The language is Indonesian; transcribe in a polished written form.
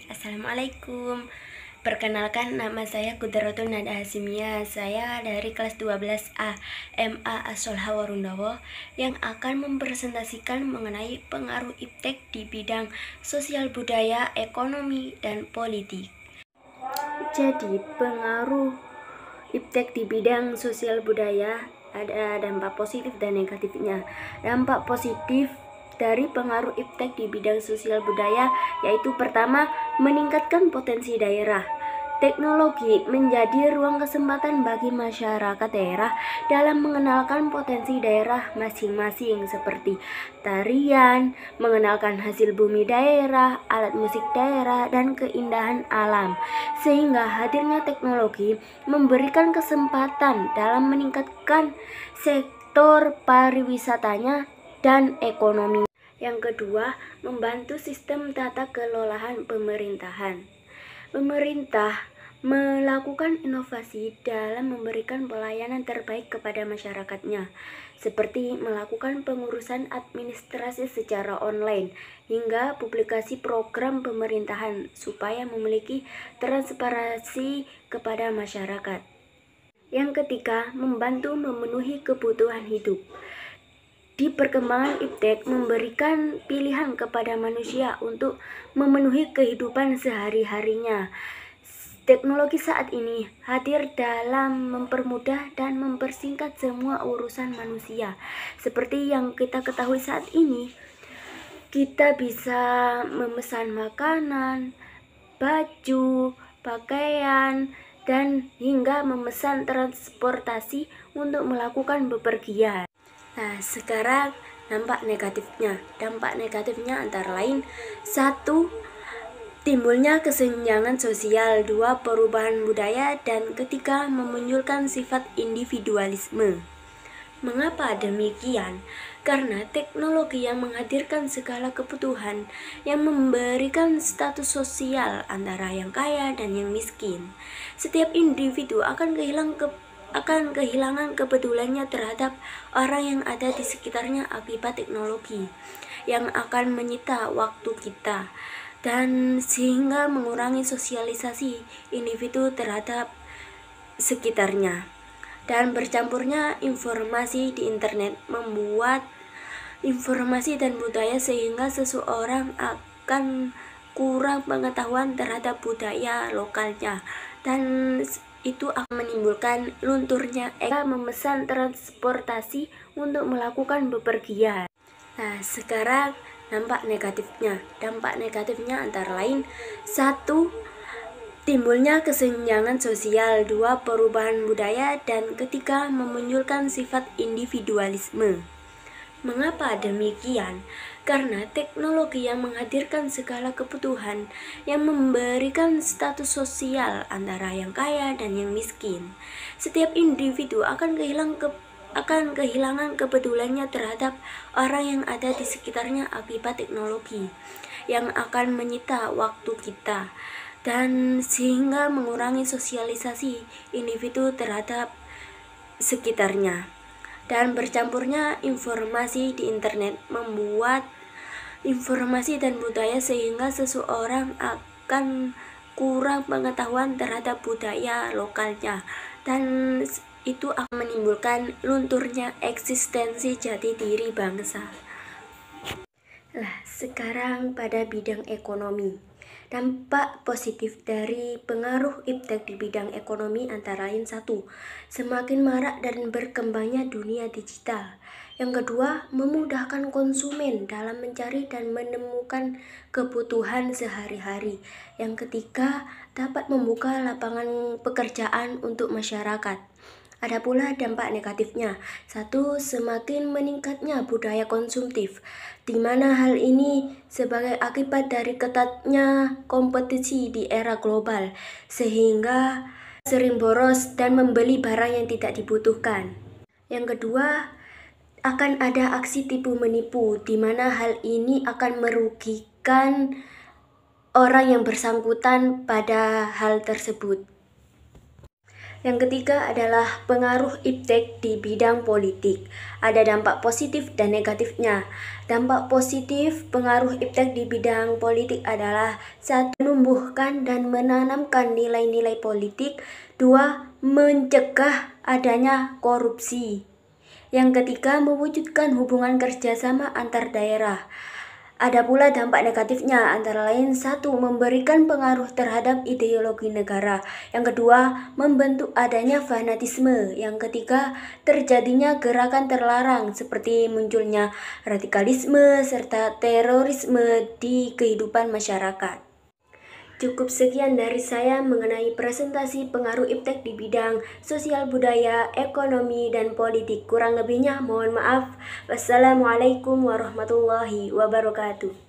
Assalamualaikum. Perkenalkan, nama saya Kudratul Nada Hasimia. Saya dari kelas 12A MA Asolha Warundowo yang akan mempresentasikan mengenai pengaruh iptek di bidang sosial budaya, ekonomi, dan politik. Jadi, pengaruh iptek di bidang sosial budaya ada dampak positif dan negatifnya. Dampak positif dari pengaruh iptek di bidang sosial budaya yaitu pertama, meningkatkan potensi daerah. Teknologi menjadi ruang kesempatan bagi masyarakat daerah dalam mengenalkan potensi daerah masing-masing seperti tarian, mengenalkan hasil bumi daerah, alat musik daerah, dan keindahan alam. Sehingga hadirnya teknologi memberikan kesempatan dalam meningkatkan sektor pariwisatanya dan ekonomi. Yang kedua, membantu sistem tata kelolahan pemerintahan. Pemerintah melakukan inovasi dalam memberikan pelayanan terbaik kepada masyarakatnya, seperti melakukan pengurusan administrasi secara online hingga publikasi program pemerintahan supaya memiliki transparansi kepada masyarakat. Yang ketiga, membantu memenuhi kebutuhan hidup. Di perkembangan iptek memberikan pilihan kepada manusia untuk memenuhi kehidupan sehari-harinya. Teknologi saat ini hadir dalam mempermudah dan mempersingkat semua urusan manusia. Seperti yang kita ketahui saat ini, kita bisa memesan makanan, baju, pakaian, dan hingga memesan transportasi untuk melakukan bepergian. Nah, sekarang dampak negatifnya. Dampak negatifnya antara lain 1. Timbulnya kesenjangan sosial, 2. Perubahan budaya, dan 3. Memunculkan sifat individualisme. Mengapa demikian? Karena teknologi yang menghadirkan segala kebutuhan yang memberikan status sosial antara yang kaya dan yang miskin. Setiap individu akan kehilangan kepeduliannya terhadap orang yang ada di sekitarnya akibat teknologi yang akan menyita waktu kita dan sehingga mengurangi sosialisasi individu terhadap sekitarnya. Dan bercampurnya informasi di internet membuat informasi dan budaya sehingga seseorang akan kurang pengetahuan terhadap budaya lokalnya dan itu akan menimbulkan lunturnya memesan transportasi untuk melakukan bepergian. Nah, sekarang dampak negatifnya. Dampak negatifnya antara lain 1. Timbulnya kesenjangan sosial, 2. Perubahan budaya, dan 3. Memunculkan sifat individualisme. Mengapa demikian? Karena teknologi yang menghadirkan segala kebutuhan yang memberikan status sosial antara yang kaya dan yang miskin. Setiap individu akan kehilangan kepeduliannya terhadap orang yang ada di sekitarnya akibat teknologi yang akan menyita waktu kita dan sehingga mengurangi sosialisasi individu terhadap sekitarnya. Dan bercampurnya informasi di internet membuat informasi dan budaya sehingga seseorang akan kurang pengetahuan terhadap budaya lokalnya dan itu akan menimbulkan lunturnya eksistensi jati diri bangsa. Sekarang pada bidang ekonomi. Dampak positif dari pengaruh iptek di bidang ekonomi antara lain 1. Semakin marak dan berkembangnya dunia digital. Yang kedua, memudahkan konsumen dalam mencari dan menemukan kebutuhan sehari-hari. Yang ketiga, dapat membuka lapangan pekerjaan untuk masyarakat. Ada pula dampak negatifnya. 1. Semakin meningkatnya budaya konsumtif, di mana hal ini sebagai akibat dari ketatnya kompetisi di era global, sehingga sering boros dan membeli barang yang tidak dibutuhkan. Yang kedua, akan ada aksi tipu menipu, di mana hal ini akan merugikan orang yang bersangkutan pada hal tersebut. Yang ketiga adalah pengaruh iptek di bidang politik. Ada dampak positif dan negatifnya. Dampak positif pengaruh iptek di bidang politik adalah: 1. Menumbuhkan dan menanamkan nilai-nilai politik. 2. Mencegah adanya korupsi. Yang ketiga, mewujudkan hubungan kerjasama antar daerah. Ada pula dampak negatifnya, antara lain: 1. Memberikan pengaruh terhadap ideologi negara. Yang kedua, membentuk adanya fanatisme. Yang ketiga, terjadinya gerakan terlarang seperti munculnya radikalisme serta terorisme di kehidupan masyarakat. Cukup sekian dari saya mengenai presentasi pengaruh iptek di bidang sosial budaya, ekonomi, dan politik. Kurang lebihnya mohon maaf. Wassalamualaikum warahmatullahi wabarakatuh.